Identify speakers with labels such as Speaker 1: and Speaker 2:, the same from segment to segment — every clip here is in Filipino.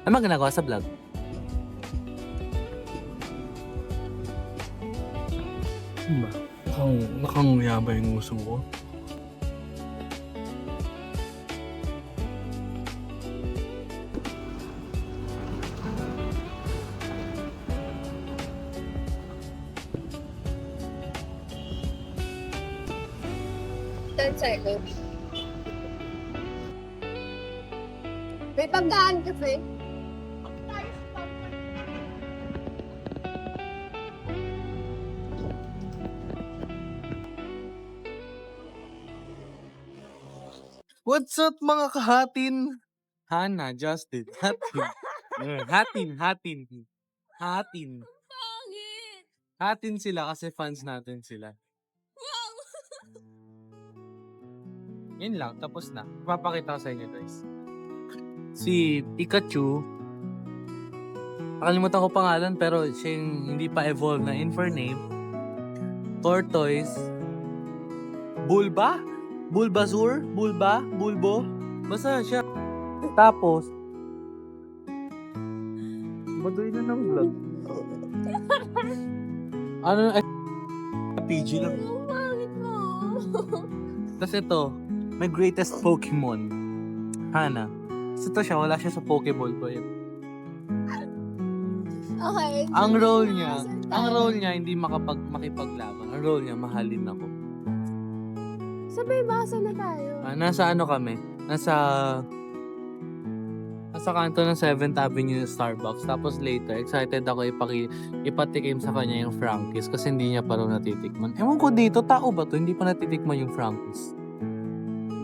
Speaker 1: Ano bang ginagawa sa vlog? Ano ba? Nakanguya ba yung uso ko?
Speaker 2: Silo. May pagdaan kasi.
Speaker 1: What's up mga kahatin? Hana, Justin, Hatin. Hatin.
Speaker 2: Pangit!
Speaker 1: Hatin sila kasi fans natin sila.
Speaker 2: Wow!
Speaker 1: Yun lang, tapos na. Papakita ko sa inyo guys. Si Pikachu, nakalimutan ko pangalan pero siya yung hindi pa evolve na Infernape, Tortoise, Bulbasaur, Bulbo, basta siya. Tapos, baduy na ng vlog. Ano PG lang.
Speaker 2: Ang pangit mo.
Speaker 1: Tapos ito, my greatest Pokemon, Hana. So ito siya, wala siya sa Pokeball ko yun.
Speaker 2: Okay.
Speaker 1: Ang role niya, hindi makipaglaban. Ang role niya, mahalin ako.
Speaker 2: Sabay basa na tayo.
Speaker 1: Nasa ano kami? Nasa kanto ng 7th Avenue Starbucks. Tapos later, excited ako ipatikim sa kanya yung Frankies kasi hindi niya pa rin natitikman. Ewan ko dito, tao ba to? Hindi pa natitikman yung Frankies.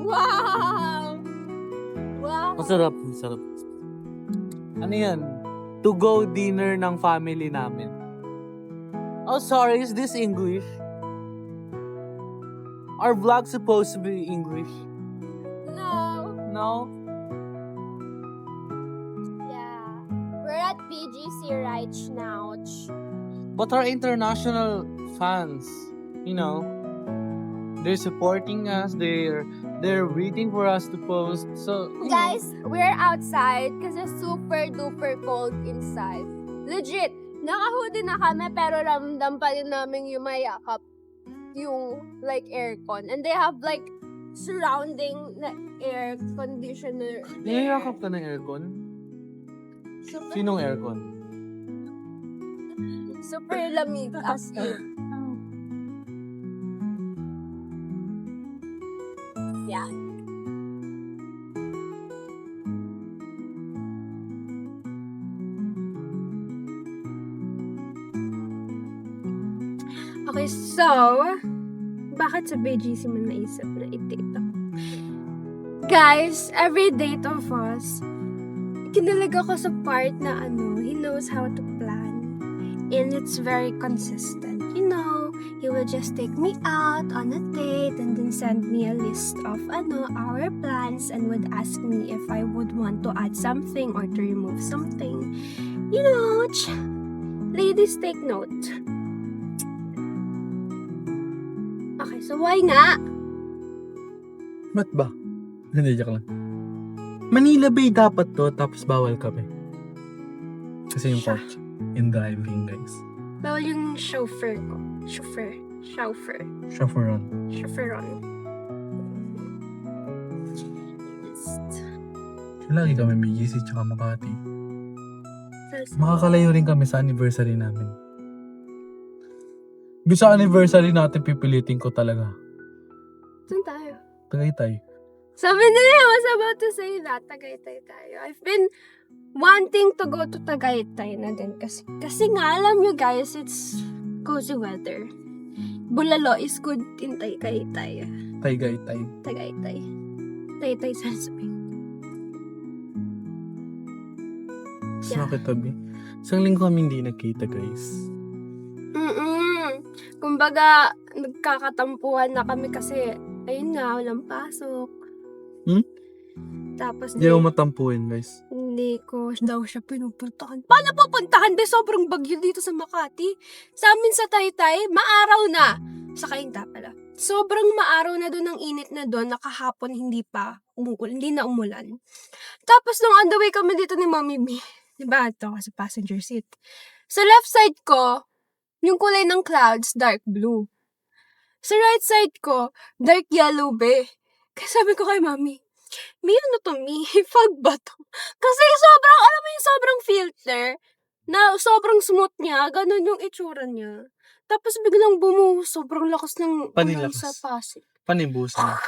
Speaker 2: Wow! Wow!
Speaker 1: Masarap. Ano yan? To-go dinner ng family namin. Oh, sorry. Is this English? Our vlog supposed to be English?
Speaker 2: No.
Speaker 1: No?
Speaker 2: Yeah. We're at BGC right now.
Speaker 1: But our international fans, you know, they're supporting us. They're waiting for us to post. So, you
Speaker 2: Guys, we're outside kasi super duper cold inside. Legit. Naka-hoodie na kami pero ramdam pa rin namin yung mayakap yung like aircon. And they have like surrounding na air conditioner.
Speaker 1: know, niyayakap ka ng aircon?
Speaker 2: Super,
Speaker 1: Sinong aircon?
Speaker 2: super lamig as in. Yeah. Okay, so, bakit sa BGC mo naisip na i-date ako? Guys, every date of us, kinilig ako sa part na he knows how to plan. And it's very consistent. You know, he will just take me out on a date and then send me a list of our plans and would ask me if I would want to add something or to remove something. You know, ladies take note. Okay, so why nga?
Speaker 1: Ba't ba? Hindi, joke lang. Manila Bay dapat to, tapos bawal kami. Kasi yung coach in driving, guys.
Speaker 2: Bawal yung chauffeur ko.
Speaker 1: Chauffeuron.
Speaker 2: Chauffeuron.
Speaker 1: Lagi kami BGC tsaka Makati. Makakalayo rin kami sa anniversary namin. Sa anniversary natin, pipilitin ko talaga.
Speaker 2: Saan tayo?
Speaker 1: Tagaytay.
Speaker 2: Sabi nila, I was about to say that. Tagaytay tayo. I've been wanting to go to Tagaytay na din. Kasi nga, alam nyo guys, it's cozy weather. Bulalo is good in Tagaytay.
Speaker 1: Tagaytay.
Speaker 2: Tagaytay. Tagaytay sa sabihin.
Speaker 1: Yeah. Sakit tabi. Isang linggo kami hindi nagkita, guys.
Speaker 2: Kumbaga, nagkakatampuhan na kami kasi, ayun nga, walang pasok. Tapos,
Speaker 1: Hindi ako matampuhin, guys.
Speaker 2: hindi ko daw siya pinupuntahan. Paano pupuntahan? Be, sobrang bagyo dito sa Makati. Sa amin sa Taytay, maaraw na. Sa Kainta pala. sobrang maaraw na doon ang init na doon, nakahapon hindi na umulan. Tapos nung on the way kami dito ni Mommy B, di ba ito sa passenger seat. Sa left side ko, yung kulay ng clouds, dark blue. Sa right side ko, dark yellow be. Kaya sabi ko kay Mommy, Mi, ano to, Mi? Fog ba to? Kasi sobrang, alam mo yung sobrang filter, na sobrang smooth niya, ganun yung itsura niya. Tapos biglang bumuhos, sobrang lakas ng ulan sa Pasig.
Speaker 1: Panibusan.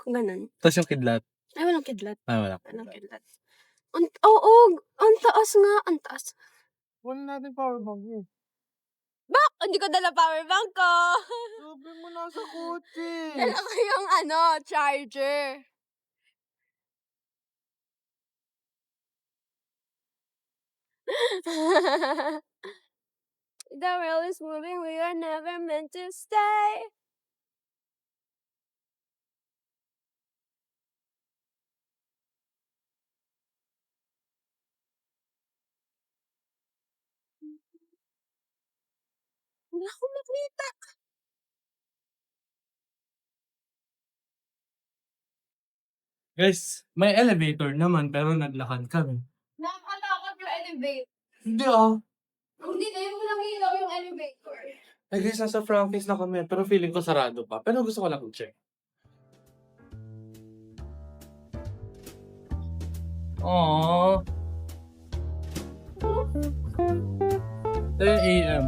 Speaker 2: Ganun.
Speaker 1: Tapos yung kidlat.
Speaker 2: Ay, walang kidlat.
Speaker 1: Wala.
Speaker 2: Walang kidlat. Oo, ang taas nga, ang taas.
Speaker 1: Wala natin power bank eh.
Speaker 2: Hindi ko dala power bank ko.
Speaker 1: Sabi mo nasa kotse.
Speaker 2: Dala ko yung charger. The world is moving, we are never meant to stay. Wala akong nakita.
Speaker 1: Guys, may elevator naman pero naglakad kami.
Speaker 2: Nakatakot yung elevator.
Speaker 1: Hindi ah.
Speaker 2: Hindi na yung nangilaw yung elevator.
Speaker 1: Ay guys, nasa Frankie's na kami pero feeling ko sarado pa. Pero gusto ko lang i-check. Aww. 10 a.m.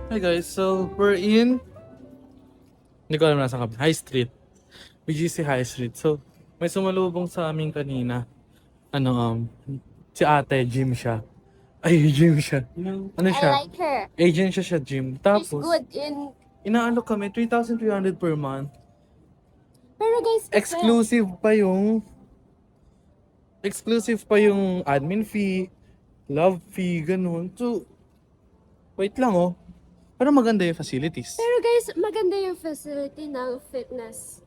Speaker 1: Hi guys, so we're in hindi ko alam nasa kami. High Street. BGC High Street. So, may sumalubong sa amin kanina. Si ate, gym siya. Ay, gym siya. Ano siya?
Speaker 2: I like her.
Speaker 1: Agent siya sa gym.
Speaker 2: She's
Speaker 1: Tapos,
Speaker 2: good in...
Speaker 1: inaano kami, 3,300 per month.
Speaker 2: Pero guys,
Speaker 1: Exclusive pa yung admin fee, love fee, ganun. So, wait lang oh. Pero maganda yung facilities.
Speaker 2: Pero guys, maganda yung facility ng fitness.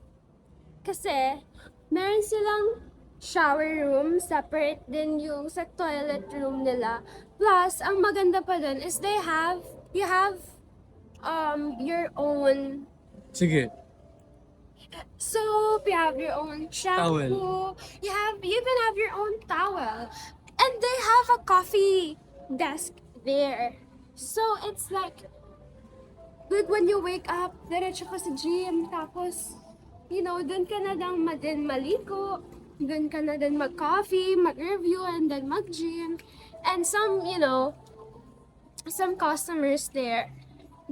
Speaker 2: Kasi, meron silang shower room, separate din yung sa toilet room nila. Plus, ang maganda pa dun is you have your own
Speaker 1: Sige.
Speaker 2: soap, you have your own shampoo,
Speaker 1: Towel.
Speaker 2: you even have your own towel. And they have a coffee desk there. So, it's like, good when you wake up, diretso ka sa gym, tapos, dun ka na lang din maligo, dun ka na din mag-coffee, mag-review, and then mag-gym. And some customers there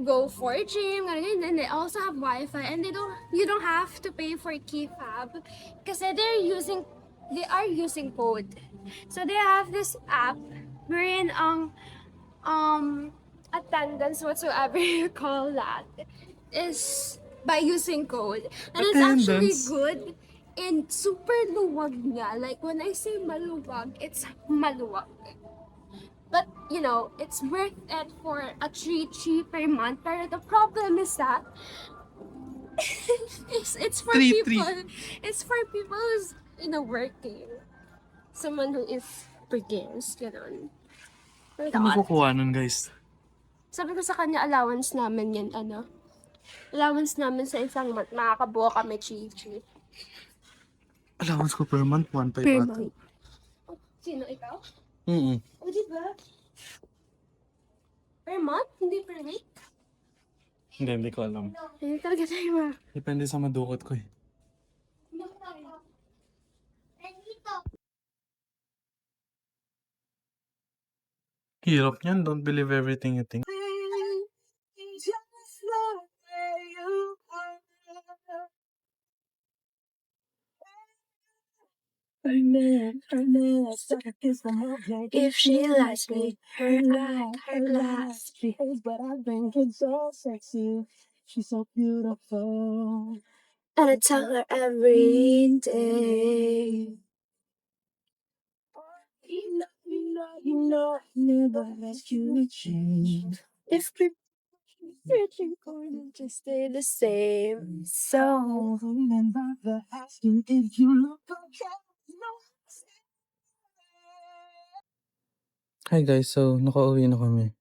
Speaker 2: go for gym, and then they also have Wi-Fi, and you don't have to pay for key fob, kasi they are using code. So they have this app wherein attendance, whatsoever you call that, is by using code. And it's actually
Speaker 1: Attendance?
Speaker 2: good and super luwag nga. Like, when I say maluwag, it's maluwag. But, it's worth it for a 3 per month. Pero the problem is that it's for
Speaker 1: 3.
Speaker 2: people. It's for people who's, working. Someone who is begins, ganun.
Speaker 1: Ano kukuha nun guys?
Speaker 2: Sabi ko sa kanya, allowance namin yan, allowance namin sa isang month, makakabuo kami chi-chi.
Speaker 1: Allowance ko per month, 1.5
Speaker 2: Per
Speaker 1: ata.
Speaker 2: month. Sino, ikaw?
Speaker 1: Mm-mm.
Speaker 2: O, diba? Per month? Hindi per week?
Speaker 1: Hindi ko alam.
Speaker 2: Hindi talaga tayo
Speaker 1: Depende sa madukot ko eh. Hirap niyan, don't believe everything you think.
Speaker 2: If she likes me, her eye, her glass.
Speaker 3: She hates, but I think it's so sexy. She's so beautiful.
Speaker 2: And I tell her every day.
Speaker 3: I never asked you to change.
Speaker 2: If we're searching for them to stay the same. So,
Speaker 3: Remember the asking if you look okay. No.
Speaker 1: Hi guys, so nakauwi na kami.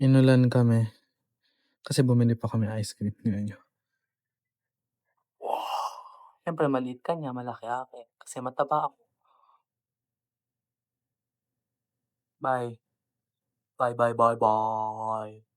Speaker 1: Inulan kami. Kasi bumili pa kami ice cream. Tingnan nyo. Siyempre maliit ka niya, malaki akin. Kasi mataba ako. Bye. Bye, bye, bye, bye.